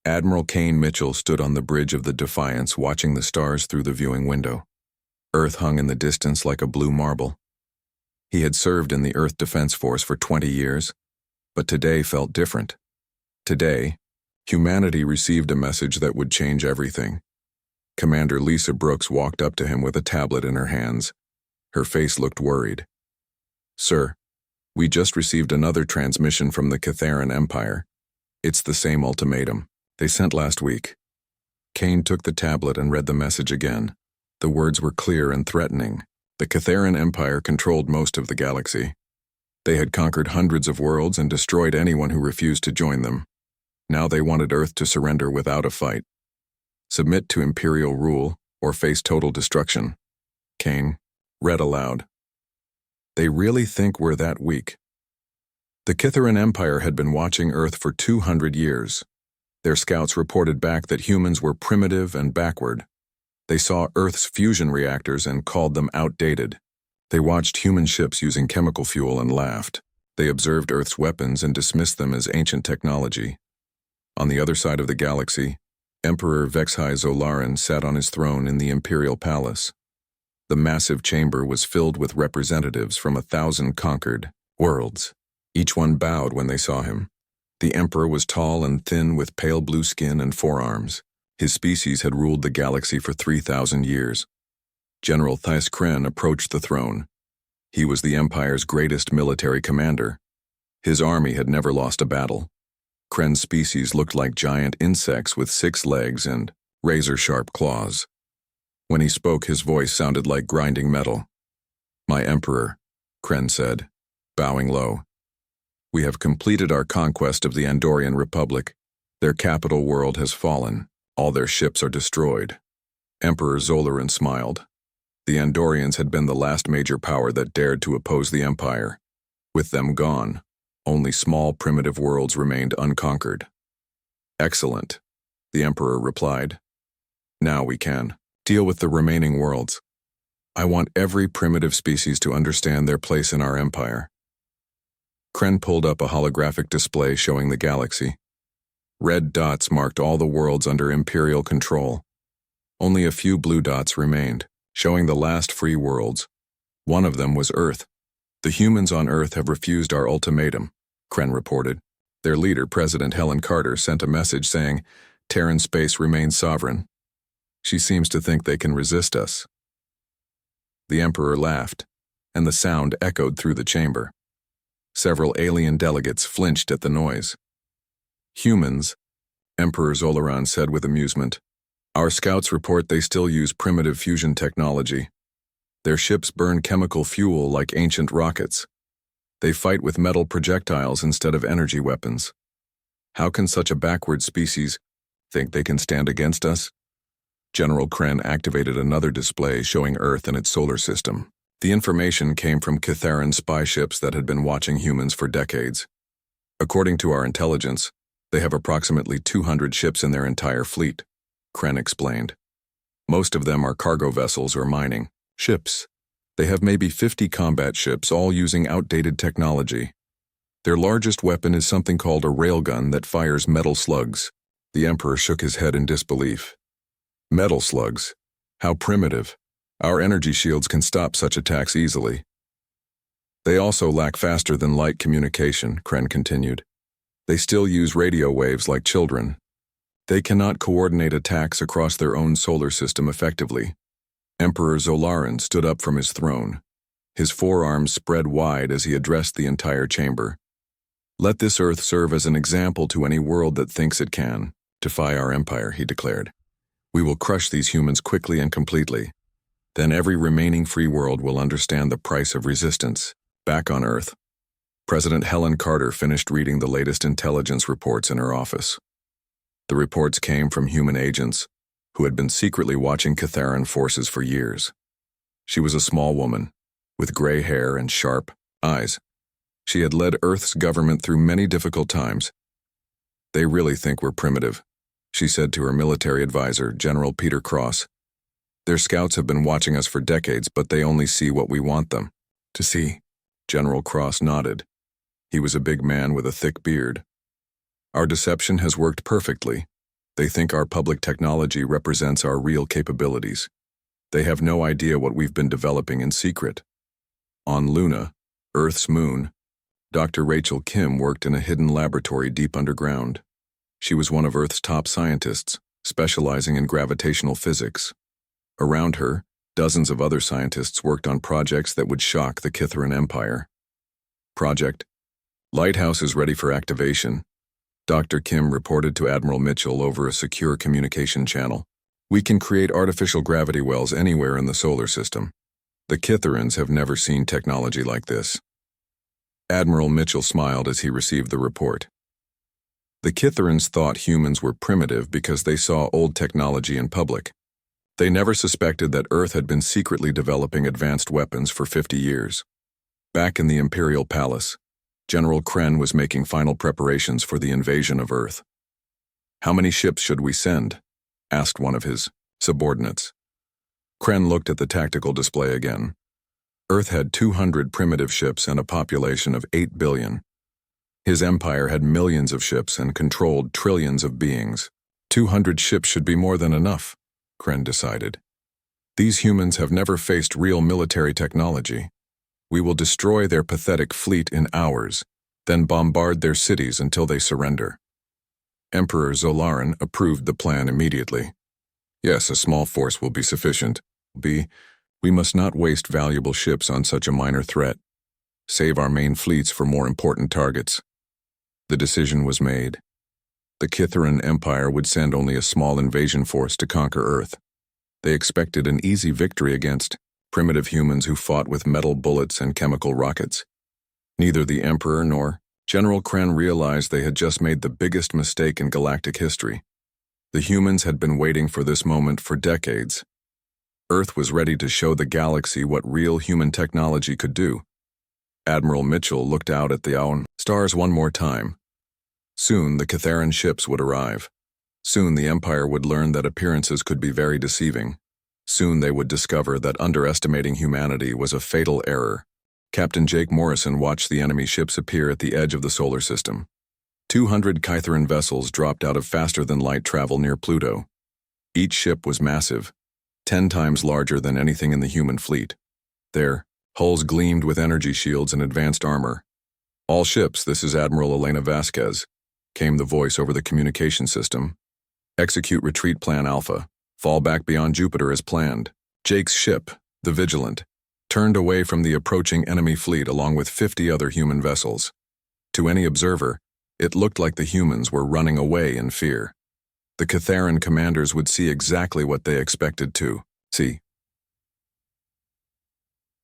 Admiral Kane Mitchell stood on the bridge of the Defiance watching the stars through the viewing window. Earth hung in the distance like a blue marble. He had served in the Earth Defense Force for 20 years, but today felt different. Today, humanity received a message that would change everything. Commander Lisa Brooks walked up to him with a tablet in her hands. Her face looked worried. "Sir, we just received another transmission from the Terran Empire. It's the same ultimatum they sent last week." Kane took the tablet and read the message again. The words were clear and threatening. The Terran Empire controlled most of the galaxy. They had conquered hundreds of worlds and destroyed anyone who refused to join them. Now they wanted Earth to surrender without a fight. Submit to Imperial rule or face total destruction. Kane read aloud. "They really think we're that weak." The Terran Empire had been watching Earth for 200 years. Their scouts reported back that humans were primitive and backward. They saw Earth's fusion reactors and called them outdated. They watched human ships using chemical fuel and laughed. They observed Earth's weapons and dismissed them as ancient technology. On the other side of the galaxy, Emperor HFY Zolaran sat on his throne in the Imperial Palace. The massive chamber was filled with representatives from 1,000 conquered worlds. Each one bowed when they saw him. The Emperor was tall and thin with pale blue skin and forearms. His species had ruled the galaxy for 3,000 years. General Thais Kren approached the throne. He was the Empire's greatest military commander. His army had never lost a battle. Kren's species looked like giant insects with 6 legs and razor-sharp claws. When he spoke, his voice sounded like grinding metal. "My Emperor," Kren said, bowing low. "We have completed our conquest of the Andorian Republic. Their capital world has fallen. All their ships are destroyed." Emperor Zolaran smiled. The Andorians had been the last major power that dared to oppose the Empire. With them gone, only small primitive worlds remained unconquered. "Excellent," the Emperor replied. "Now we can deal with the remaining worlds. I want every primitive species to understand their place in our empire." Kren pulled up a holographic display showing the galaxy. Red dots marked all the worlds under Imperial control. Only a few blue dots remained, showing the last free worlds. One of them was Earth. "The humans on Earth have refused our ultimatum," Kren reported. Their leader, President Helen Carter, sent a message saying, "Terran space remains sovereign. She seems to think they can resist us." The Emperor laughed, and the sound echoed through the chamber. Several alien delegates flinched at the noise. "Humans," Emperor Zolaran said with amusement. "Our scouts report they still use primitive fusion technology. Their ships burn chemical fuel like ancient rockets. They fight with metal projectiles instead of energy weapons. How can such a backward species think they can stand against us?" General Kren activated another display showing Earth and its solar system. The information came from Terran spy ships that had been watching humans for decades. "According to our intelligence, they have approximately 200 ships in their entire fleet," Kren explained. "Most of them are cargo vessels or mining ships. They have maybe 50 combat ships, all using outdated technology. Their largest weapon is something called a railgun that fires metal slugs." The Emperor shook his head in disbelief. "Metal slugs? How primitive. Our energy shields can stop such attacks easily." "They also lack faster-than-light communication," Kren continued. "They still use radio waves like children. They cannot coordinate attacks across their own solar system effectively." Emperor Zolaran stood up from his throne. His forearms spread wide as he addressed the entire chamber. "Let this Earth serve as an example to any world that thinks it can defy our empire," he declared. "We will crush these humans quickly and completely. Then every remaining free world will understand the price of resistance." Back on Earth, President Helen Carter finished reading the latest intelligence reports in her office. The reports came from human agents who had been secretly watching Terran forces for years. She was a small woman, with gray hair and sharp eyes. She had led Earth's government through many difficult times. "They really think we're primitive," she said to her military advisor, General Peter Cross. "Their scouts have been watching us for decades, but they only see what we want them to see." General Cross nodded. He was a big man with a thick beard. "Our deception has worked perfectly. They think our public technology represents our real capabilities. They have no idea what we've been developing in secret. On Luna, Earth's moon, Dr. Rachel Kim worked in a hidden laboratory deep underground. She was one of Earth's top scientists, specializing in gravitational physics. Around her, dozens of other scientists worked on projects that would shock the Kitharan Empire. Project Lighthouse is ready for activation, Dr. Kim reported to Admiral Mitchell over a secure communication channel. We can create artificial gravity wells anywhere in the solar system. The Kitharans have never seen technology like this. Admiral Mitchell smiled as he received the report. The Kitharans thought humans were primitive because they saw old technology in public. They never suspected that Earth had been secretly developing advanced weapons for 50 years. Back in the Imperial Palace, General Kren was making final preparations for the invasion of Earth. "How many ships should we send?" asked one of his subordinates. Kren looked at the tactical display again. Earth had 200 primitive ships and a population of 8 billion. His empire had millions of ships and controlled trillions of beings. 200 ships should be more than enough, Kren decided. These humans have never faced real military technology. We will destroy their pathetic fleet in hours, then bombard their cities until they surrender. Emperor Zolaran approved the plan immediately. Yes, a small force will be sufficient. We must not waste valuable ships on such a minor threat. Save our main fleets for more important targets. The decision was made. The Kitharan Empire would send only a small invasion force to conquer Earth. They expected an easy victory against primitive humans who fought with metal bullets and chemical rockets. Neither the Emperor nor General Kren realized they had just made the biggest mistake in galactic history. The humans had been waiting for this moment for decades. Earth was ready to show the galaxy what real human technology could do. Admiral Mitchell looked out at the stars one more time. Soon the Kitharan ships would arrive. Soon the Empire would learn that appearances could be very deceiving. Soon they would discover that underestimating humanity was a fatal error. Captain Jake Morrison watched the enemy ships appear at the edge of the solar system. 200 Kitharan vessels dropped out of faster-than-light travel near Pluto. Each ship was massive, 10 times larger than anything in the human fleet. Their hulls gleamed with energy shields and advanced armor. "All ships, this is Admiral Elena Vasquez," came the voice over the communication system. "Execute retreat plan Alpha. Fall back beyond Jupiter as planned." Jake's ship, the Vigilant, turned away from the approaching enemy fleet along with 50 other human vessels. To any observer, it looked like the humans were running away in fear. The Kitharan commanders would see exactly what they expected to see.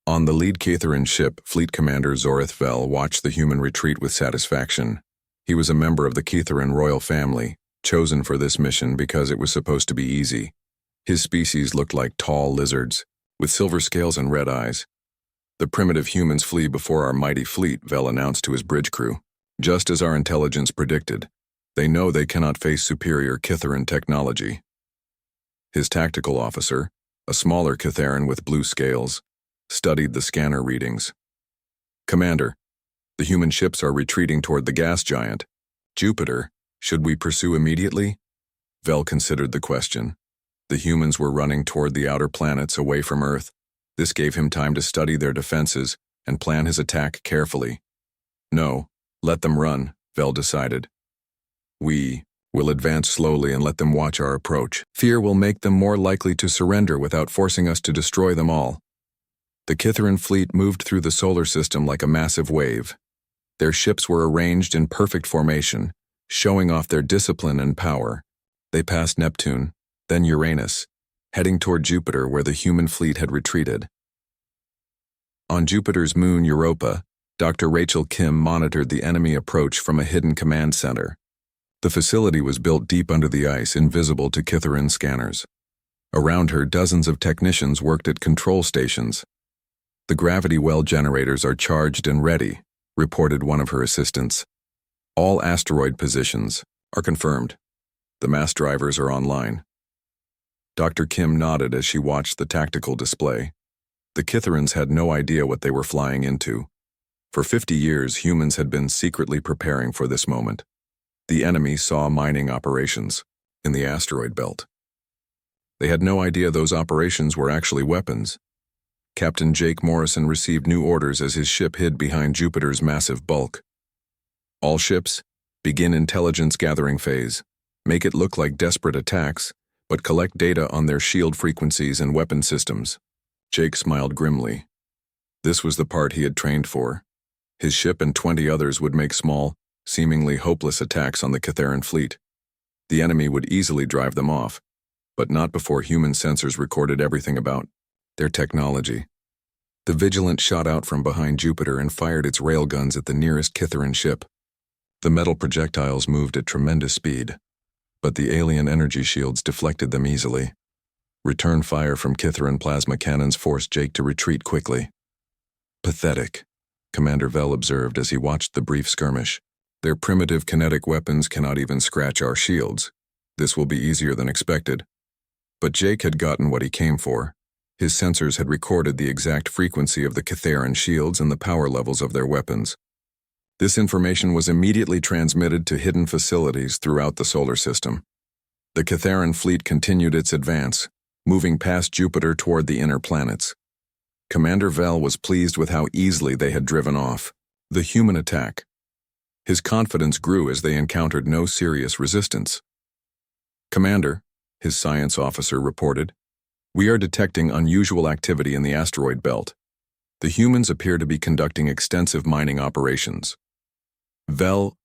On the lead Kitharan ship, Fleet Commander Zorith Vel watched the human retreat with satisfaction. He was a member of the Kitharan royal family, chosen for this mission because it was supposed to be easy. His species looked like tall lizards, with silver scales and red eyes. "The primitive humans flee before our mighty fleet," Vel announced to his bridge crew. "Just as our intelligence predicted. They know they cannot face superior Kitharan technology." His tactical officer, a smaller Kitharan with blue scales, studied the scanner readings. "Commander, the human ships are retreating toward the gas giant, Jupiter. Should we pursue immediately?" Vel considered the question. The humans were running toward the outer planets away from Earth. This gave him time to study their defenses and plan his attack carefully. "No, let them run," Vel decided. "We will advance slowly and let them watch our approach. Fear will make them more likely to surrender without forcing us to destroy them all." The Kitharan fleet moved through the solar system like a massive wave. Their ships were arranged in perfect formation, showing off their discipline and power. They passed Neptune, then Uranus, heading toward Jupiter where the human fleet had retreated. On Jupiter's moon Europa, Dr. Rachel Kim monitored the enemy approach from a hidden command center. The facility was built deep under the ice, invisible to Kitharan scanners. Around her, dozens of technicians worked at control stations. "The gravity well generators are charged and ready," reported one of her assistants. "All asteroid positions are confirmed. The mass drivers are online." Dr. Kim nodded as she watched the tactical display. The Kitharans had no idea what they were flying into. For 50 years, humans had been secretly preparing for this moment. The enemy saw mining operations, in the asteroid belt. They had no idea those operations were actually weapons. Captain Jake Morrison received new orders as his ship hid behind Jupiter's massive bulk. All ships, begin intelligence gathering phase. Make it look like desperate attacks, but collect data on their shield frequencies and weapon systems. Jake smiled grimly. This was the part he had trained for. His ship and 20 others would make small, seemingly hopeless attacks on the Catharan fleet. The enemy would easily drive them off, but not before human sensors recorded everything about their technology. The Vigilant shot out from behind Jupiter and fired its railguns at the nearest Catharan ship. The metal projectiles moved at tremendous speed, but the alien energy shields deflected them easily. Return fire from Catharan plasma cannons forced Jake to retreat quickly. Pathetic, Commander Vell observed as he watched the brief skirmish. Their primitive kinetic weapons cannot even scratch our shields. This will be easier than expected. But Jake had gotten what he came for. His sensors had recorded the exact frequency of the Catharan shields and the power levels of their weapons. This information was immediately transmitted to hidden facilities throughout the solar system. The Catharan fleet continued its advance, moving past Jupiter toward the inner planets. Commander Vell was pleased with how easily they had driven off the human attack. His confidence grew as they encountered no serious resistance. "Commander," his science officer reported, "we are detecting unusual activity in the asteroid belt. The humans appear to be conducting extensive mining operations." Vell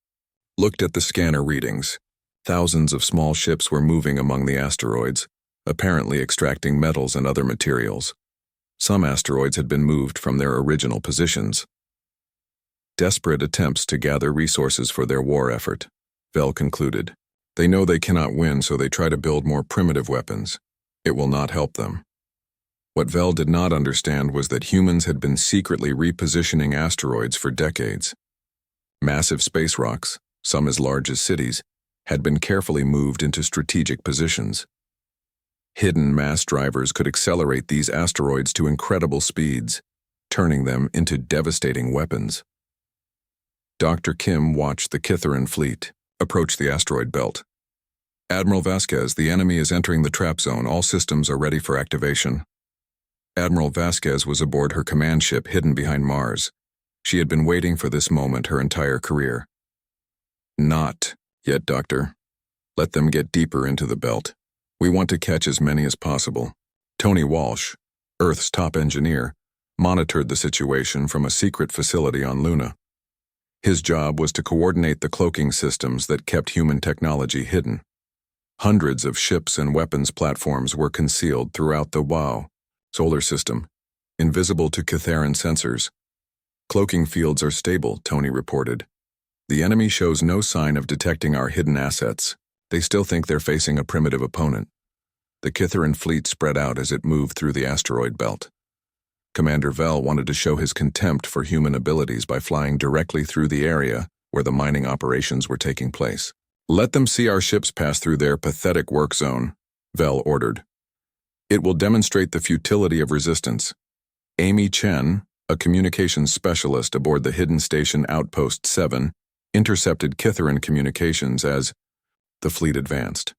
looked at the scanner readings. Thousands of small ships were moving among the asteroids, apparently extracting metals and other materials. Some asteroids had been moved from their original positions. Desperate attempts to gather resources for their war effort, Vell concluded. They know they cannot win, so they try to build more primitive weapons. It will not help them. What Vell did not understand was that humans had been secretly repositioning asteroids for decades. Massive space rocks, some as large as cities, had been carefully moved into strategic positions. Hidden mass drivers could accelerate these asteroids to incredible speeds, turning them into devastating weapons. Dr. Kim watched the Catharan fleet approach the asteroid belt. "Admiral Vasquez, the enemy is entering the trap zone. All systems are ready for activation." Admiral Vasquez was aboard her command ship hidden behind Mars. She had been waiting for this moment her entire career. "Not yet, Doctor. Let them get deeper into the belt. We want to catch as many as possible." Tony Walsh, Earth's top engineer, monitored the situation from a secret facility on Luna. His job was to coordinate the cloaking systems that kept human technology hidden. Hundreds of ships and weapons platforms were concealed throughout the WoW solar system, invisible to Catharan sensors. "Cloaking fields are stable," Tony reported. "The enemy shows no sign of detecting our hidden assets. They still think they're facing a primitive opponent." The Catharan fleet spread out as it moved through the asteroid belt. Commander Vell wanted to show his contempt for human abilities by flying directly through the area where the mining operations were taking place. "Let them see our ships pass through their pathetic work zone," Vell ordered. "It will demonstrate the futility of resistance." Amy Chen, a communications specialist aboard the hidden station Outpost 7, intercepted Catharan communications as the fleet advanced.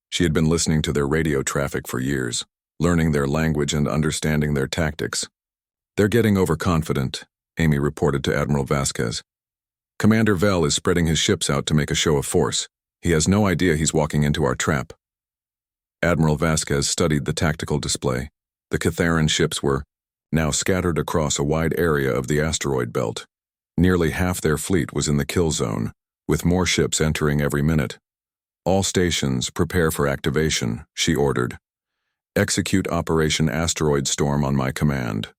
She had been listening to their radio traffic for years, learning their language and understanding their tactics. "They're getting overconfident," Amy reported to Admiral Vasquez. "Commander Vell is spreading his ships out to make a show of force. He has no idea he's walking into our trap." Admiral Vasquez studied the tactical display. The Catharan ships were now scattered across a wide area of the asteroid belt. Nearly half their fleet was in the kill zone, with more ships entering every minute. "All stations, prepare for activation," she ordered. "Execute Operation Asteroid Storm on my command."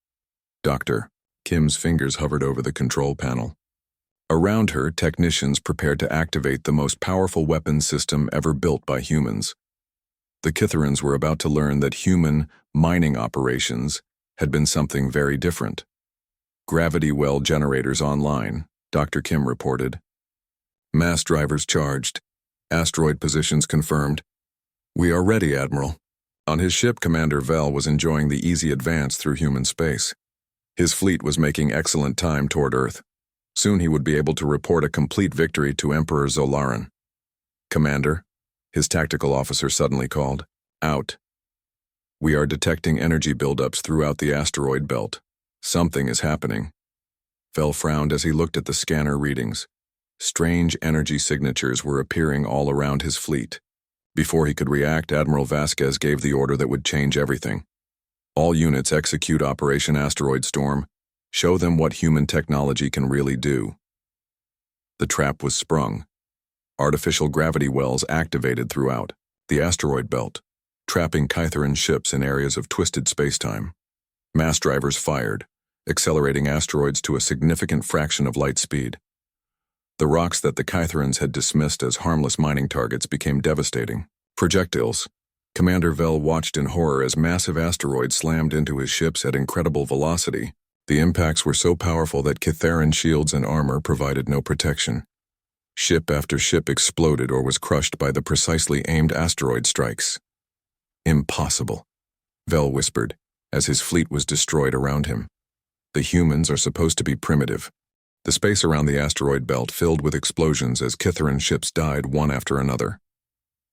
"Doctor." Kim's fingers hovered over the control panel. Around her, technicians prepared to activate the most powerful weapons system ever built by humans. The Catharans were about to learn that human mining operations had been something very different. "Gravity well generators online," Dr. Kim reported. "Mass drivers charged. Asteroid positions confirmed." "We are ready, Admiral." On his ship, Commander Vell was enjoying the easy advance through human space. His fleet was making excellent time toward Earth. Soon he would be able to report a complete victory to Emperor Zolaran. "Commander," His tactical officer suddenly called, "Out. We are detecting energy buildups throughout the asteroid belt. Something is happening." Vel frowned as he looked at the scanner readings. Strange energy signatures were appearing all around his fleet. Before he could react, Admiral Vasquez gave the order that would change everything. "All units execute Operation Asteroid Storm. Show them what human technology can really do." The trap was sprung. Artificial gravity wells activated throughout the asteroid belt, trapping Kytheran ships in areas of twisted spacetime. Mass drivers fired, accelerating asteroids to a significant fraction of light speed. The rocks that the Kytherans had dismissed as harmless mining targets became devastating. Projectiles. Commander Vel watched in horror as massive asteroids slammed into his ships at incredible velocity. The impacts were so powerful that Kytheran shields and armor provided no protection. Ship after ship exploded or was crushed by the precisely aimed asteroid strikes. "Impossible," Vel whispered, as his fleet was destroyed around him. "The humans are supposed to be primitive." The space around the asteroid belt filled with explosions as Kytheran ships died one after another.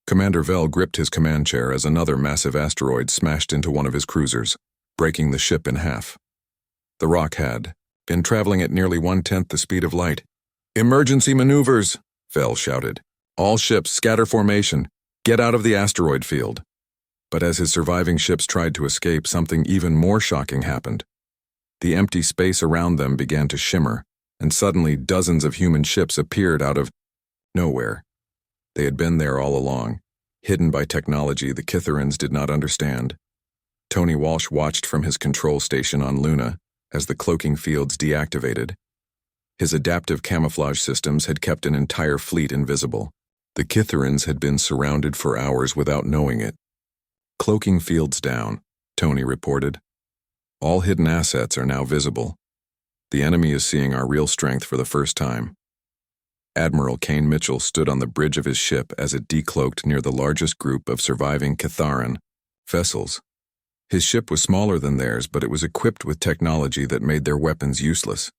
Commander Vel gripped his command chair as another massive asteroid smashed into one of his cruisers, breaking the ship in half. The rock had been traveling at nearly 1/10 the speed of light. "Emergency maneuvers!" Vel shouted. "All ships scatter formation. Get out of the asteroid field." But as his surviving ships tried to escape, something even more shocking happened. The empty space around them began to shimmer, and suddenly dozens of human ships appeared out of nowhere. They had been there all along, hidden by technology the Kytherans did not understand. Tony Walsh watched from his control station on Luna as the cloaking fields deactivated. His adaptive camouflage systems had kept an entire fleet invisible. The Kytherans had been surrounded for hours without knowing it. "Cloaking fields down," Tony reported. "All hidden assets are now visible. The enemy is seeing our real strength for the first time." Admiral Kane Mitchell stood on the bridge of his ship as it decloaked near the largest group of surviving Kytheran vessels. His ship was smaller than theirs, but it was equipped with technology that made their weapons useless.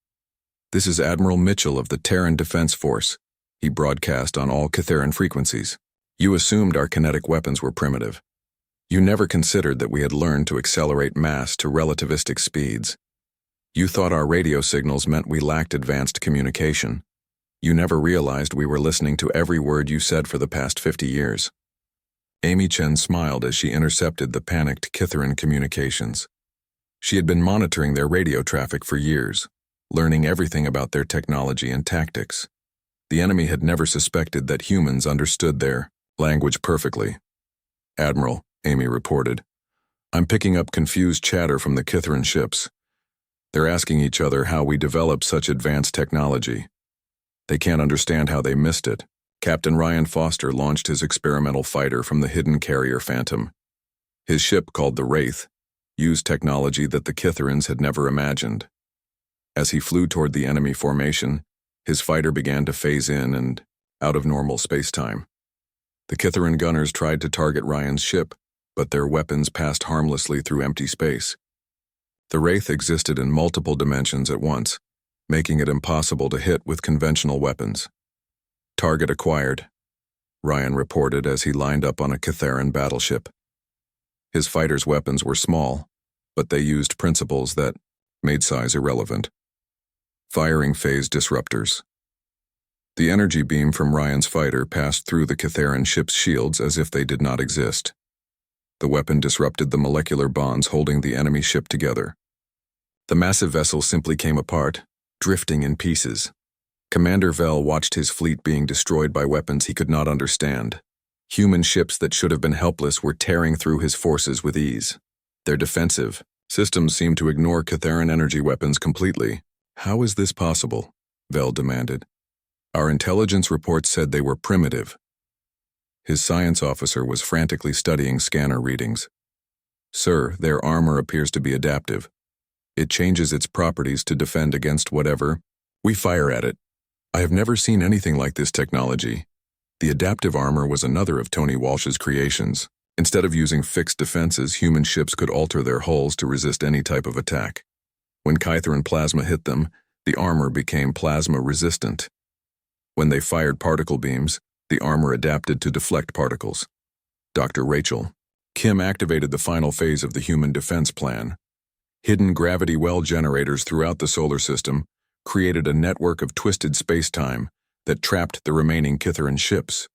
"This is Admiral Mitchell of the Terran Defense Force," he broadcast on all Kytheran frequencies. "You assumed our kinetic weapons were primitive. You never considered that we had learned to accelerate mass to relativistic speeds. You thought our radio signals meant we lacked advanced communication. You never realized we were listening to every word you said for the past 50 years. Amy Chen smiled as she intercepted the panicked Kytheran communications. She had been monitoring their radio traffic for years, learning everything about their technology and tactics. The enemy had never suspected that humans understood their language perfectly. "Admiral," Amy reported, "I'm picking up confused chatter from the Kytheran ships. They're asking each other how we developed such advanced technology. They can't understand how they missed it. Captain Ryan Foster launched his experimental fighter from the hidden carrier Phantom. His ship, called the Wraith, used technology that the Kytherans had never imagined. As he flew toward the enemy formation, his fighter began to phase in and out of normal spacetime. The Kytheran gunners tried to target Ryan's ship, but their weapons passed harmlessly through empty space. The Wraith existed in multiple dimensions at once, making it impossible to hit with conventional weapons. "Target acquired," Ryan reported as he lined up on a Kytheran battleship. His fighter's weapons were small, but they used principles that made size irrelevant. Firing phase disruptors. The energy beam from Ryan's fighter passed through the Kytheran ship's shields as if they did not exist. The weapon disrupted the molecular bonds holding the enemy ship together. The massive vessel simply came apart, drifting in pieces. Commander Vel watched his fleet being destroyed by weapons he could not understand. Human ships that should have been helpless were tearing through his forces with ease. Their defensive systems seemed to ignore Kytheran energy weapons completely. "How is this possible?" Vel demanded. "Our intelligence reports said they were primitive." His science officer was frantically studying scanner readings. "Sir, their armor appears to be adaptive. It changes its properties to defend against whatever we fire at it. I have never seen anything like this technology." The adaptive armor was another of Tony Walsh's creations. Instead of using fixed defenses, human ships could alter their hulls to resist any type of attack. When Kytheran plasma hit them, the armor became plasma resistant. When they fired particle beams, The armor adapted to deflect particles. Dr. Rachel Kim activated the final phase of the human defense plan. Hidden gravity well generators throughout the solar system created a network of twisted space-time that trapped the remaining Kitharan ships.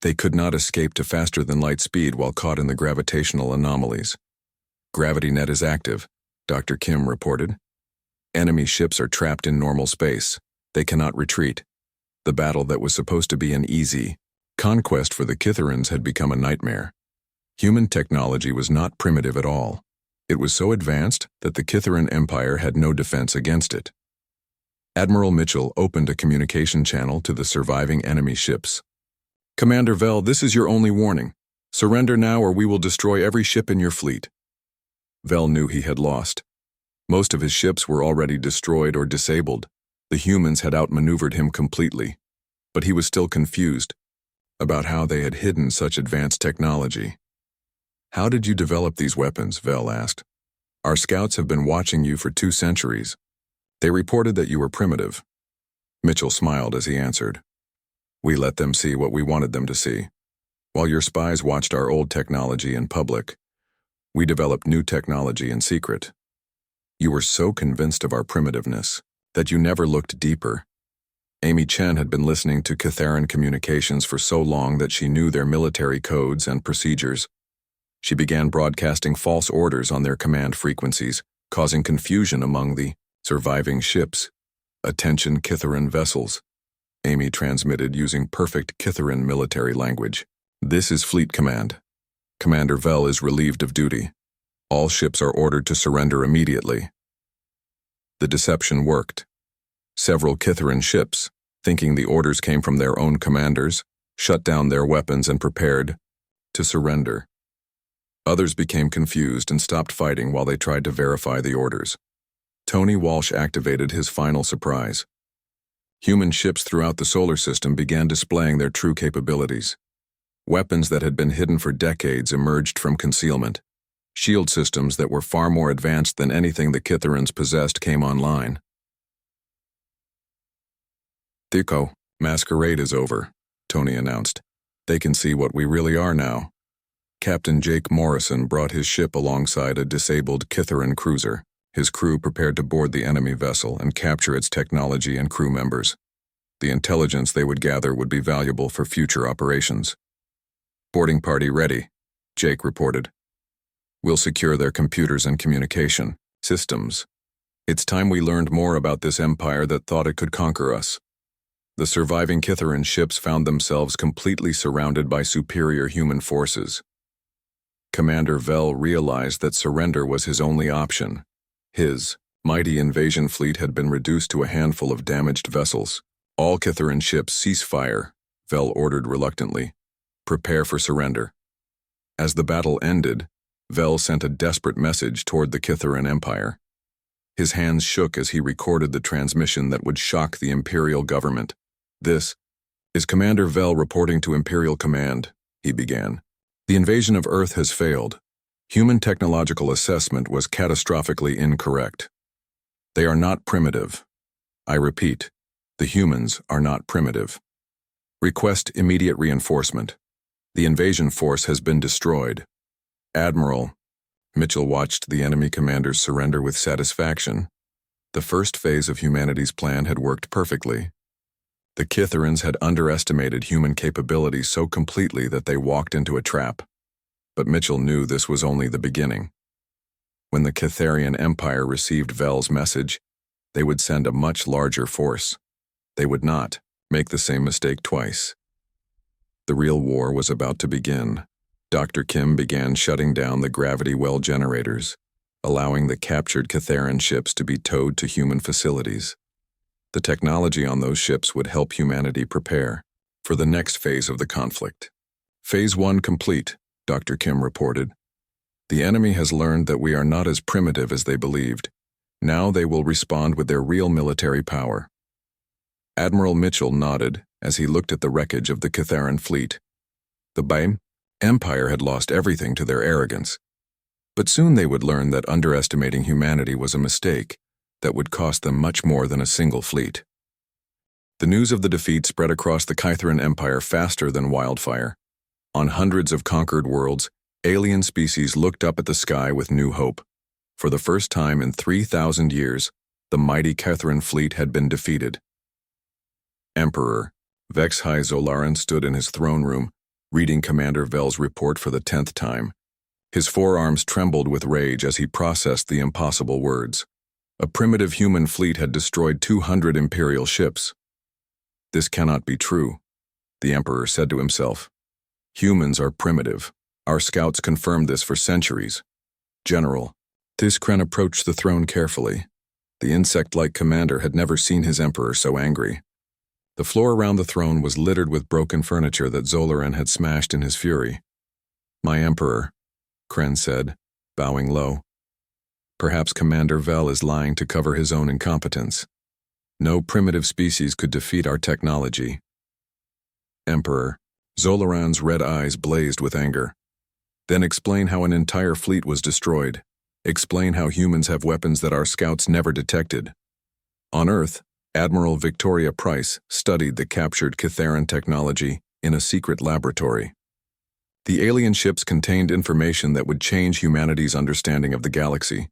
They could not escape to faster-than-light speed while caught in the gravitational anomalies. Gravity net is active, Dr. Kim reported. Enemy ships are trapped in normal space. They cannot retreat. The battle that was supposed to be an easy conquest for the Kitharans had become a nightmare. Human technology was not primitive at all. It was so advanced that the Kitharan Empire had no defense against it. Admiral Mitchell opened a communication channel to the surviving enemy ships. "Commander Vel, this is your only warning. Surrender now or we will destroy every ship in your fleet." Vel knew he had lost. Most of his ships were already destroyed or disabled. The humans had outmaneuvered him completely. But he was still confused about how they had hidden such advanced technology. "How did you develop these weapons?" Vel asked. "Our scouts have been watching you for 2 centuries. They reported that you were primitive." Mitchell smiled as he answered. "We let them see what we wanted them to see. While your spies watched our old technology in public, we developed new technology in secret. You were so convinced of our primitiveness that you never looked deeper." Amy Chen had been listening to Kitharan communications for so long that she knew their military codes and procedures. She began broadcasting false orders on their command frequencies, causing confusion among the surviving ships. "Attention Kitharan vessels," Amy transmitted using perfect Kitharan military language. "This is Fleet Command. Commander Vel is relieved of duty. All ships are ordered to surrender immediately." The deception worked. Several Kitharan ships, thinking the orders came from their own commanders, shut down their weapons and prepared to surrender. Others became confused and stopped fighting while they tried to verify the orders. Tony Walsh activated his final surprise. Human ships throughout the solar system began displaying their true capabilities. Weapons that had been hidden for decades emerged from concealment. Shield systems that were far more advanced than anything the Kitharans possessed came online. "Thico, masquerade is over," Tony announced. "They can see what we really are now." Captain Jake Morrison brought his ship alongside a disabled Kitharan cruiser. His crew prepared to board the enemy vessel and capture its technology and crew members. The intelligence they would gather would be valuable for future operations. "Boarding party ready," Jake reported. "We'll secure their computers and communication systems. It's time we learned more about this empire that thought it could conquer us." The surviving Kitharan ships found themselves completely surrounded by superior human forces. Commander Vel realized that surrender was his only option. His mighty invasion fleet had been reduced to a handful of damaged vessels. "All Kitharan ships cease fire," Vel ordered reluctantly. "Prepare for surrender." As the battle ended, Vel sent a desperate message toward the Kitharan Empire. His hands shook as he recorded the transmission that would shock the Imperial government. "This is Commander Vel reporting to Imperial Command," he began. "The invasion of Earth has failed. Human technological assessment was catastrophically incorrect. They are not primitive. I repeat, the humans are not primitive. Request immediate reinforcement. The invasion force has been destroyed." Admiral Mitchell watched the enemy commanders surrender with satisfaction. The first phase of humanity's plan had worked perfectly. The Kitharans had underestimated human capabilities so completely that they walked into a trap. But Mitchell knew this was only the beginning. When the Kitharian Empire received Vel's message, they would send a much larger force. They would not make the same mistake twice. The real war was about to begin. Dr. Kim began shutting down the gravity well generators, allowing the captured Kitharan ships to be towed to human facilities. The technology on those ships would help humanity prepare for the next phase of the conflict. "Phase 1 complete," Dr. Kim reported. "The enemy has learned that we are not as primitive as they believed. Now they will respond with their real military power." Admiral Mitchell nodded as he looked at the wreckage of the Kitharan fleet. The BAME Empire had lost everything to their arrogance. But soon they would learn that underestimating humanity was a mistake that would cost them much more than a single fleet. The news of the defeat spread across the Kytheran Empire faster than wildfire. On hundreds of conquered worlds, alien species looked up at the sky with new hope. For the first time in 3,000 years, the mighty Kytheran fleet had been defeated. Emperor HFY Zolaran stood in his throne room, reading Commander Vel's report for the 10th time. His forearms trembled with rage as he processed the impossible words. A primitive human fleet had destroyed 200 Imperial ships. This cannot be true, the Emperor said to himself. Humans are primitive. Our scouts confirmed this for centuries. General, Tiskren approached the throne carefully. The insect-like commander had never seen his emperor so angry. The floor around the throne was littered with broken furniture that Zolaran had smashed in his fury. My emperor, Kren said, bowing low. Perhaps Commander Vel is lying to cover his own incompetence. No primitive species could defeat our technology. Emperor, Zolaran's red eyes blazed with anger. Then explain how an entire fleet was destroyed. Explain how humans have weapons that our scouts never detected. On Earth, Admiral Victoria Price studied the captured Kytheran technology in a secret laboratory. The alien ships contained information that would change humanity's understanding of the galaxy.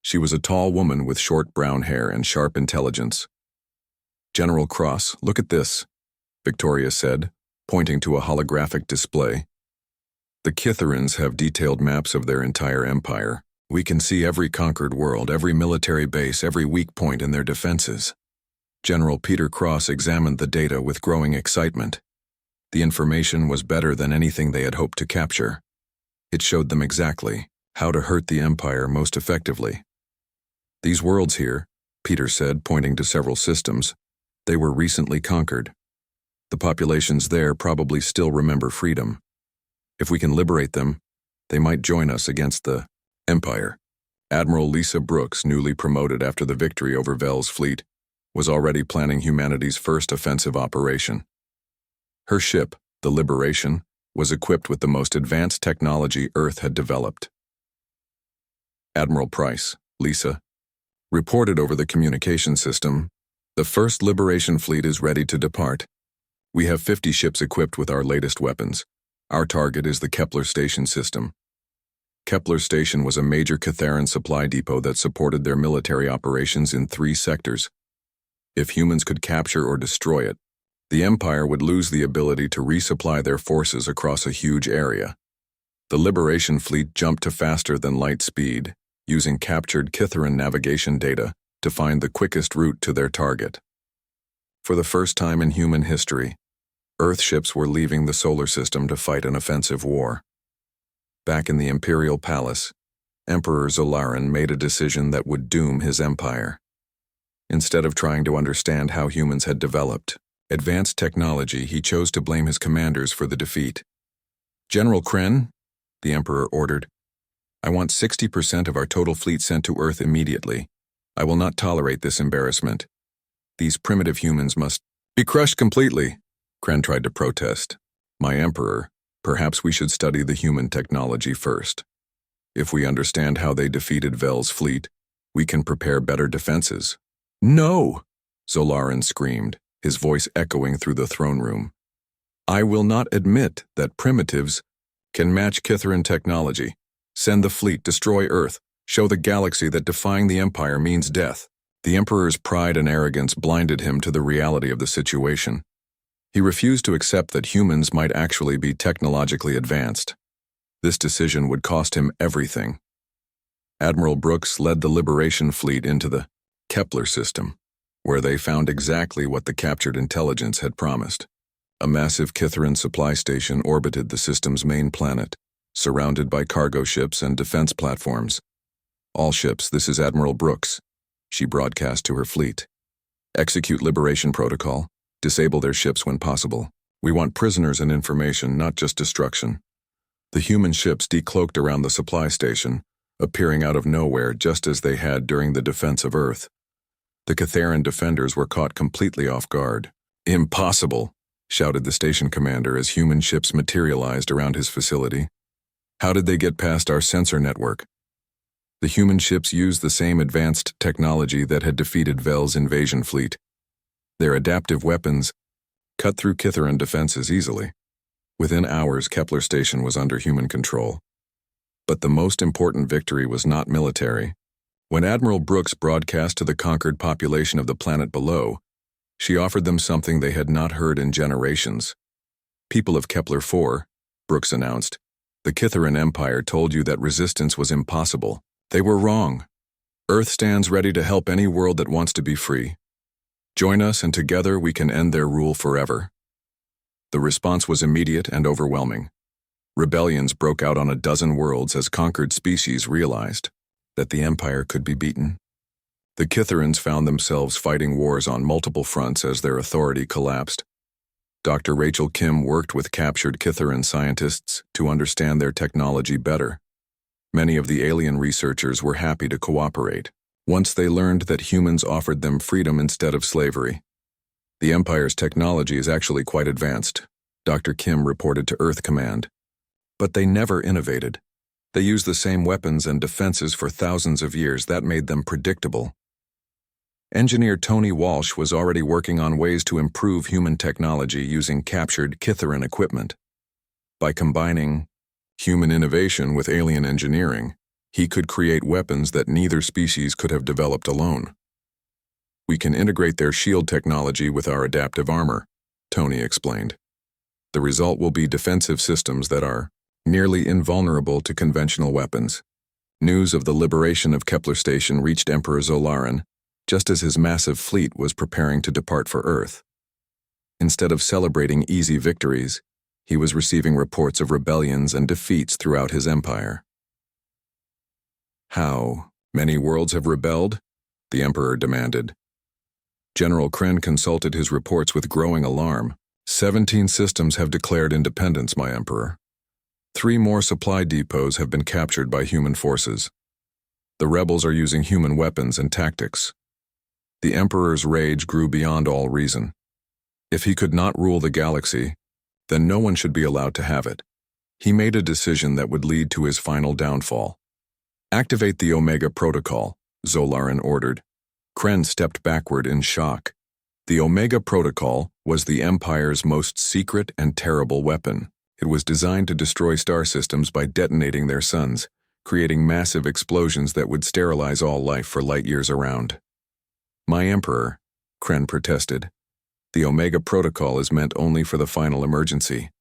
She was a tall woman with short brown hair and sharp intelligence. General Cross, look at this, Victoria said, pointing to a holographic display. The Kytherans have detailed maps of their entire empire. We can see every conquered world, every military base, every weak point in their defenses. General Peter Cross examined the data with growing excitement. The information was better than anything they had hoped to capture. It showed them exactly how to hurt the Empire most effectively. These worlds here, Peter said, pointing to several systems, they were recently conquered. The populations there probably still remember freedom. If we can liberate them, they might join us against the Empire. Admiral Lisa Brooks, newly promoted after the victory over Vel's fleet, was already planning humanity's first offensive operation. Her ship, the Liberation, was equipped with the most advanced technology Earth had developed. Admiral Price, Lisa, reported over the communication system, the first Liberation fleet is ready to depart. We have 50 ships equipped with our latest weapons. Our target is the Kepler Station system. Kepler Station was a major Kytheran supply depot that supported their military operations in 3 sectors. If humans could capture or destroy it, the Empire would lose the ability to resupply their forces across a huge area. The Liberation fleet jumped to faster than light speed, using captured Kytheran navigation data to find the quickest route to their target. For the first time in human history, Earth ships were leaving the solar system to fight an offensive war. Back in the Imperial Palace, Emperor Zolaran made a decision that would doom his empire. Instead of trying to understand how humans had developed advanced technology, he chose to blame his commanders for the defeat. General Kren, the Emperor ordered, I want 60% of our total fleet sent to Earth immediately. I will not tolerate this embarrassment. These primitive humans must be crushed completely, Kren tried to protest. My Emperor, perhaps we should study the human technology first. If we understand how they defeated Vel's fleet, we can prepare better defenses. No! Zolaran screamed, his voice echoing through the throne room. I will not admit that primitives can match Kytheran technology. Send the fleet, destroy Earth, show the galaxy that defying the Empire means death. The Emperor's pride and arrogance blinded him to the reality of the situation. He refused to accept that humans might actually be technologically advanced. This decision would cost him everything. Admiral Brooks led the Liberation fleet into the Kepler system, where they found exactly what the captured intelligence had promised. A massive Kytheran supply station orbited the system's main planet, surrounded by cargo ships and defense platforms. All ships, this is Admiral Brooks, she broadcast to her fleet. Execute Liberation Protocol. Disable their ships when possible. We want prisoners and information, not just destruction. The human ships decloaked around the supply station, appearing out of nowhere just as they had during the defense of Earth. The Kytheran defenders were caught completely off guard. Impossible, shouted the station commander as human ships materialized around his facility. How did they get past our sensor network? The human ships used the same advanced technology that had defeated Vel's invasion fleet. Their adaptive weapons cut through Kitharan defenses easily. Within hours, Kepler Station was under human control. But the most important victory was not military. When Admiral Brooks broadcast to the conquered population of the planet below, she offered them something they had not heard in generations. "People of Kepler 4, Brooks announced, "the Kitharan Empire told you that resistance was impossible. They were wrong. Earth stands ready to help any world that wants to be free. Join us and together we can end their rule forever." The response was immediate and overwhelming. Rebellions broke out on a dozen worlds as conquered species realized that the Empire could be beaten. The Kitharans found themselves fighting wars on multiple fronts as their authority collapsed. Dr. Rachel Kim worked with captured Kitharan scientists to understand their technology better. Many of the alien researchers were happy to cooperate once they learned that humans offered them freedom instead of slavery. "The Empire's technology is actually quite advanced," Dr. Kim reported to Earth Command. "But they never innovated. They used the same weapons and defenses for thousands of years. That made them predictable." Engineer Tony Walsh was already working on ways to improve human technology using captured Kitharan equipment. By combining human innovation with alien engineering, he could create weapons that neither species could have developed alone. "We can integrate their shield technology with our adaptive armor," Tony explained. "The result will be defensive systems that are nearly invulnerable to conventional weapons." News of the liberation of Kepler Station reached Emperor Zolaran just as his massive fleet was preparing to depart for Earth. Instead of celebrating easy victories, he was receiving reports of rebellions and defeats throughout his empire. "How many worlds have rebelled?" the Emperor demanded. General Kren consulted his reports with growing alarm. 17 systems have declared independence, my Emperor. 3 more supply depots have been captured by human forces. The rebels are using human weapons and tactics. The Emperor's rage grew beyond all reason. If he could not rule the galaxy, then no one should be allowed to have it. He made a decision that would lead to his final downfall. "Activate the Omega Protocol," Zolaran ordered. Kren stepped backward in shock. The Omega Protocol was the Empire's most secret and terrible weapon. It was designed to destroy star systems by detonating their suns, creating massive explosions that would sterilize all life for light years around. "My Emperor," Kren protested, "the Omega Protocol is meant only for the final emergency.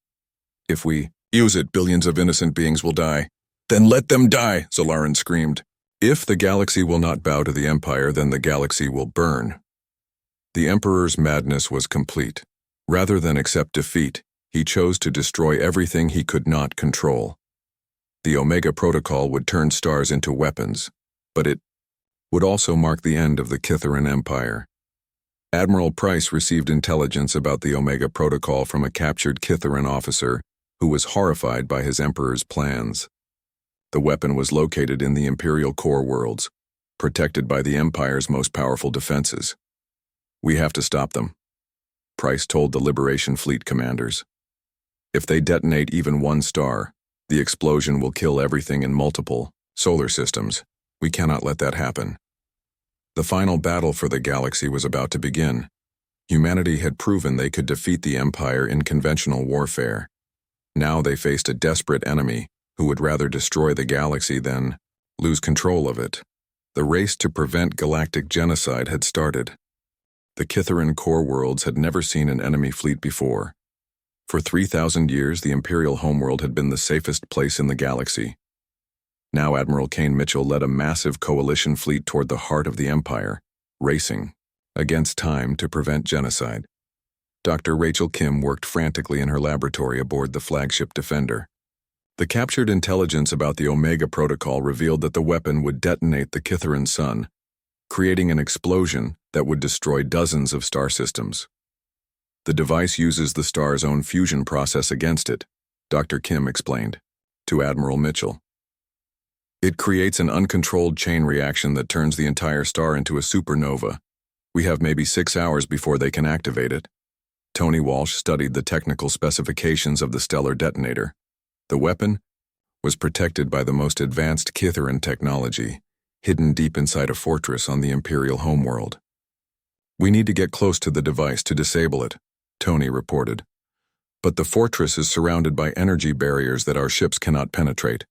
If we use it, billions of innocent beings will die." "Then let them die," Zolaran screamed. "If the galaxy will not bow to the Empire, then the galaxy will burn." The Emperor's madness was complete. Rather than accept defeat, he chose to destroy everything he could not control. The Omega Protocol would turn stars into weapons, but it would also mark the end of the Kitharan Empire. Admiral Price received intelligence about the Omega Protocol from a captured Kitharan officer who was horrified by his Emperor's plans. The weapon was located in the Imperial core worlds, protected by the Empire's most powerful defenses. "We have to stop them," Price told the Liberation Fleet commanders. "If they detonate even one star, the explosion will kill everything in multiple solar systems. We cannot let that happen." The final battle for the galaxy was about to begin. Humanity had proven they could defeat the Empire in conventional warfare. Now they faced a desperate enemy who would rather destroy the galaxy than lose control of it. The race to prevent galactic genocide had started. The Kitharan core worlds had never seen an enemy fleet before. For 3,000 years, the Imperial homeworld had been the safest place in the galaxy. Now Admiral Kane Mitchell led a massive coalition fleet toward the heart of the Empire, racing against time to prevent genocide. Dr. Rachel Kim worked frantically in her laboratory aboard the flagship Defender. The captured intelligence about the Omega Protocol revealed that the weapon would detonate the Kitharan sun, creating an explosion that would destroy dozens of star systems. "The device uses the star's own fusion process against it," Dr. Kim explained to Admiral Mitchell. "It creates an uncontrolled chain reaction that turns the entire star into a supernova. We have maybe 6 hours before they can activate it." Tony Walsh studied the technical specifications of the stellar detonator. The weapon was protected by the most advanced Kitharan technology, hidden deep inside a fortress on the Imperial homeworld. We need to get close to the device to disable it, Tony reported. But the fortress is surrounded by energy barriers that our ships cannot penetrate.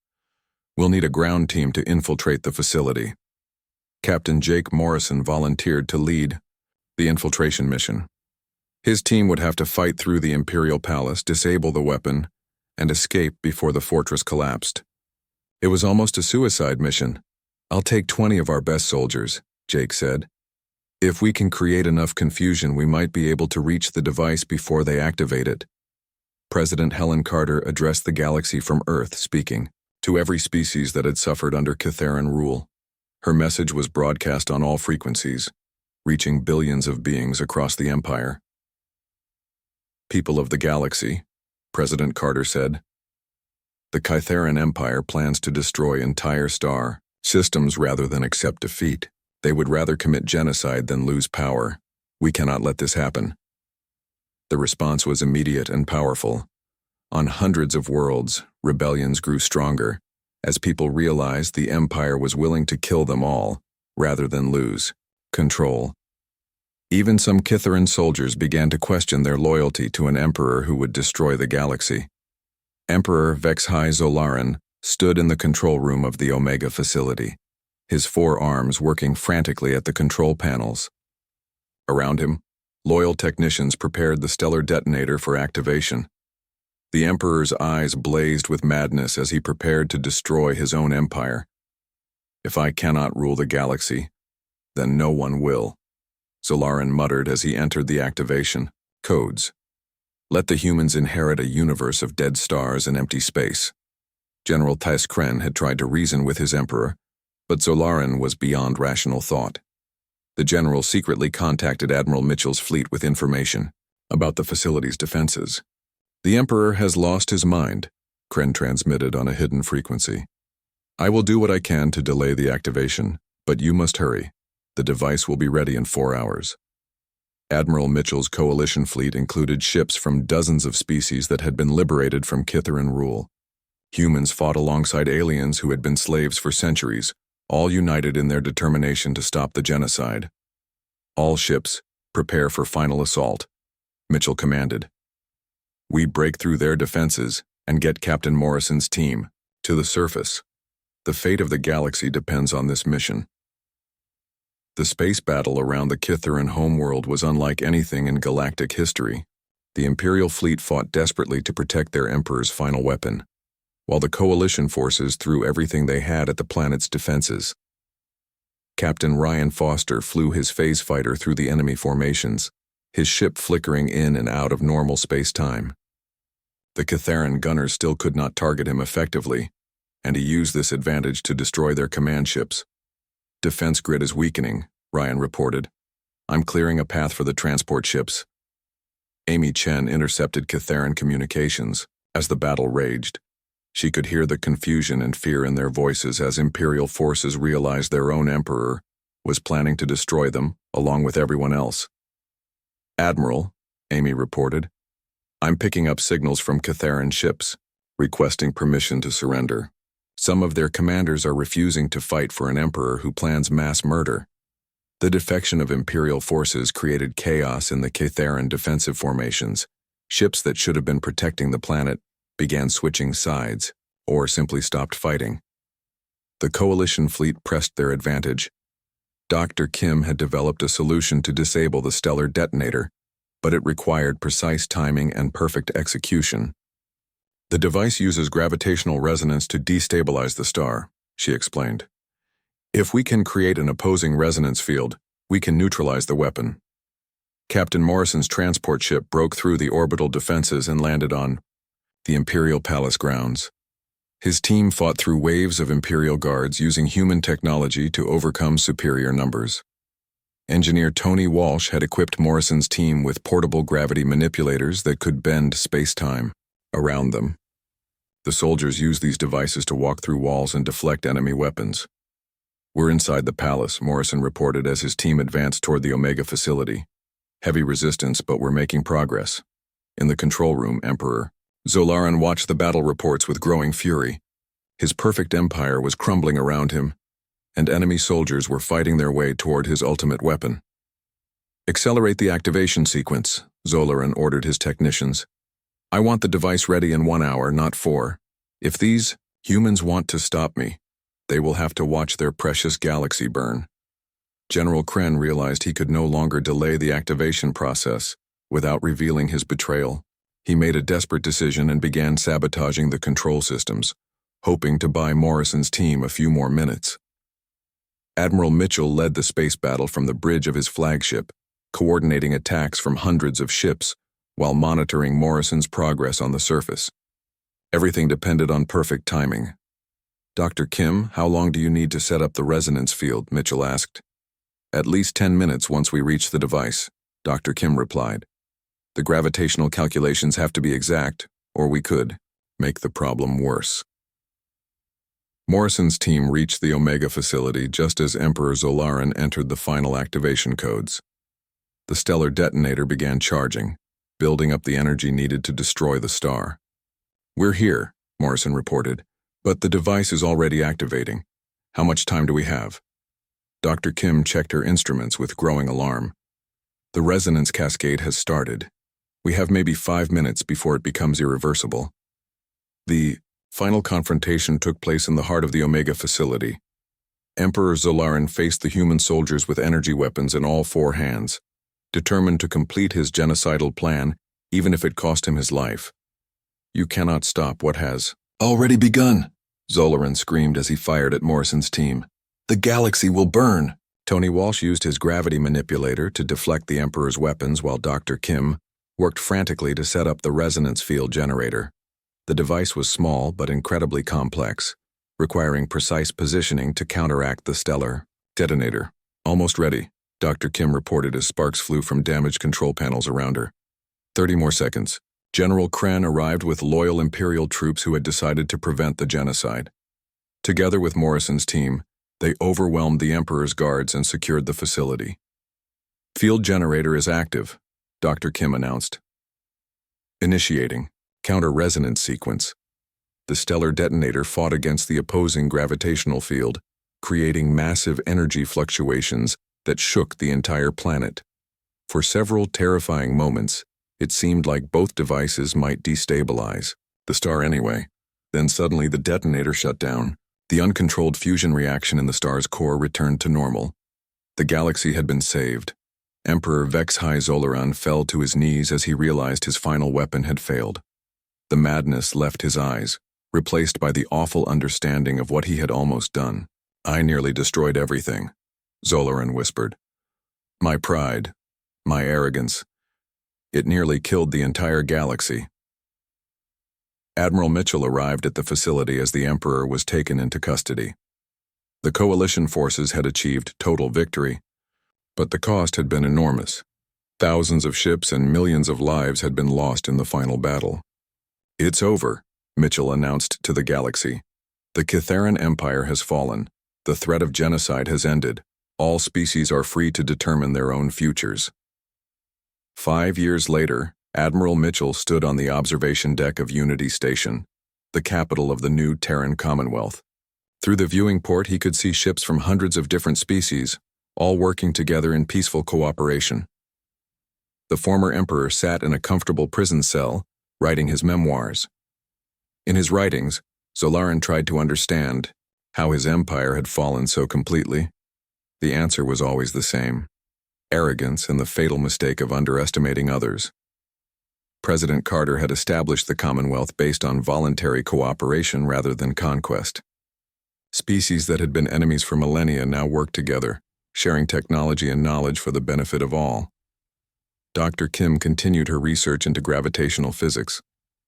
We'll need a ground team to infiltrate the facility. Captain Jake Morrison volunteered to lead the infiltration mission. His team would have to fight through the Imperial Palace, disable the weapon, and escape before the fortress collapsed. It was almost a suicide mission. I'll take 20 of our best soldiers, Jake said. If we can create enough confusion, we might be able to reach the device before they activate it. President Helen Carter addressed the galaxy from Earth, speaking to every species that had suffered under Terran rule. Her message was broadcast on all frequencies, reaching billions of beings across the Empire. People of the galaxy, President Carter said, the Terran Empire plans to destroy entire star systems rather than accept defeat. They would rather commit genocide than lose power. We cannot let this happen. The response was immediate and powerful. On hundreds of worlds, rebellions grew stronger, as people realized the Empire was willing to kill them all, rather than lose control. Even some Kitharan soldiers began to question their loyalty to an emperor who would destroy the galaxy. Emperor Vexhai Zolaran stood in the control room of the Omega facility, his 4 arms working frantically at the control panels. Around him, loyal technicians prepared the stellar detonator for activation. The Emperor's eyes blazed with madness as he prepared to destroy his own empire. If I cannot rule the galaxy, then no one will, Zolaran muttered as he entered the activation codes. Let the humans inherit a universe of dead stars and empty space. General Taiskren had tried to reason with his emperor, but Zolaran was beyond rational thought. The general secretly contacted Admiral Mitchell's fleet with information about the facility's defenses. The Emperor has lost his mind, Kren transmitted on a hidden frequency. I will do what I can to delay the activation, but you must hurry. The device will be ready in 4 hours. Admiral Mitchell's coalition fleet included ships from dozens of species that had been liberated from Kitharan rule. Humans fought alongside aliens who had been slaves for centuries, all united in their determination to stop the genocide. All ships, prepare for final assault, Mitchell commanded. We break through their defenses and get Captain Morrison's team to the surface. The fate of the galaxy depends on this mission. The space battle around the Kitharan homeworld was unlike anything in galactic history. The Imperial fleet fought desperately to protect their Emperor's final weapon, while the coalition forces threw everything they had at the planet's defenses. Captain Ryan Foster flew his phase fighter through the enemy formations, his ship flickering in and out of normal space-time. The Kitharan gunners still could not target him effectively, and he used this advantage to destroy their command ships. Defense grid is weakening, Ryan reported. I'm clearing a path for the transport ships. Amy Chen intercepted Kitharan communications as the battle raged. She could hear the confusion and fear in their voices as Imperial forces realized their own Emperor was planning to destroy them, along with everyone else. Admiral, Amy reported, I'm picking up signals from Kitharan ships, requesting permission to surrender. Some of their commanders are refusing to fight for an emperor who plans mass murder. The defection of Imperial forces created chaos in the Kitharan defensive formations. Ships that should have been protecting the planet began switching sides, or simply stopped fighting. The coalition fleet pressed their advantage. Dr. Kim had developed a solution to disable the stellar detonator, but it required precise timing and perfect execution. The device uses gravitational resonance to destabilize the star, she explained. If we can create an opposing resonance field, we can neutralize the weapon. Captain Morrison's transport ship broke through the orbital defenses and landed on the Imperial Palace grounds. His team fought through waves of Imperial guards using human technology to overcome superior numbers. Engineer Tony Walsh had equipped Morrison's team with portable gravity manipulators that could bend space-time around them. The soldiers used these devices to walk through walls and deflect enemy weapons. We're inside the palace, Morrison reported as his team advanced toward the Omega facility. Heavy resistance, but we're making progress. In the control room, Emperor Zolaran watched the battle reports with growing fury. His perfect empire was crumbling around him, and enemy soldiers were fighting their way toward his ultimate weapon. Accelerate the activation sequence, Zolaran ordered his technicians. I want the device ready in 1 hour, not 4. If these humans want to stop me, they will have to watch their precious galaxy burn. General Kren realized he could no longer delay the activation process without revealing his betrayal. He made a desperate decision and began sabotaging the control systems, hoping to buy Morrison's team a few more minutes. Admiral Mitchell led the space battle from the bridge of his flagship, coordinating attacks from hundreds of ships while monitoring Morrison's progress on the surface. Everything depended on perfect timing. Dr. Kim, how long do you need to set up the resonance field? Mitchell asked. At least 10 minutes once we reach the device, Dr. Kim replied. The gravitational calculations have to be exact, or we could make the problem worse. Morrison's team reached the Omega facility just as Emperor Zolaran entered the final activation codes. The stellar detonator began charging, building up the energy needed to destroy the star. We're here, Morrison reported, but the device is already activating. How much time do we have? Dr. Kim checked her instruments with growing alarm. The resonance cascade has started. We have maybe 5 minutes before it becomes irreversible. The final confrontation took place in the heart of the Omega facility. Emperor Zolaran faced the human soldiers with energy weapons in all 4 hands, determined to complete his genocidal plan even if it cost him his life. You cannot stop what has already begun, Zolaran screamed as he fired at Morrison's team. The galaxy will burn. Tony Walsh used his gravity manipulator to deflect the Emperor's weapons while Dr. Kim worked frantically to set up the resonance field generator. The device was small but incredibly complex, requiring precise positioning to counteract the stellar detonator. Almost ready, Dr. Kim reported as sparks flew from damaged control panels around her. 30 more seconds. General Kren arrived with loyal Imperial troops who had decided to prevent the genocide. Together with Morrison's team, they overwhelmed the Emperor's guards and secured the facility. Field generator is active, Dr. Kim announced. Initiating counter-resonance sequence. The stellar detonator fought against the opposing gravitational field, creating massive energy fluctuations that shook the entire planet. For several terrifying moments, it seemed like both devices might destabilize the star anyway. Then suddenly the detonator shut down. The uncontrolled fusion reaction in the star's core returned to normal. The galaxy had been saved. Emperor Vex-High Zolaran fell to his knees as he realized his final weapon had failed. The madness left his eyes, replaced by the awful understanding of what he had almost done. I nearly destroyed everything, Zolaran whispered. My pride, my arrogance. It nearly killed the entire galaxy. Admiral Mitchell arrived at the facility as the Emperor was taken into custody. The coalition forces had achieved total victory, but the cost had been enormous. Thousands of ships and millions of lives had been lost in the final battle. It's over, Mitchell announced to the galaxy. The Kitharan Empire has fallen. The threat of genocide has ended. All species are free to determine their own futures. 5 years later, Admiral Mitchell stood on the observation deck of Unity Station, the capital of the new Terran Commonwealth. Through the viewing port, he could see ships from hundreds of different species, all working together in peaceful cooperation. The former emperor sat in a comfortable prison cell, writing his memoirs. In his writings, Zolaran tried to understand how his empire had fallen so completely. The answer was always the same: arrogance and the fatal mistake of underestimating others. President Carter had established the Commonwealth based on voluntary cooperation rather than conquest. Species that had been enemies for millennia now worked together, sharing technology and knowledge for the benefit of all. Dr. Kim continued her research into gravitational physics,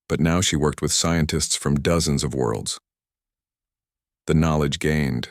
but now she worked with scientists from dozens of worlds. The knowledge gained,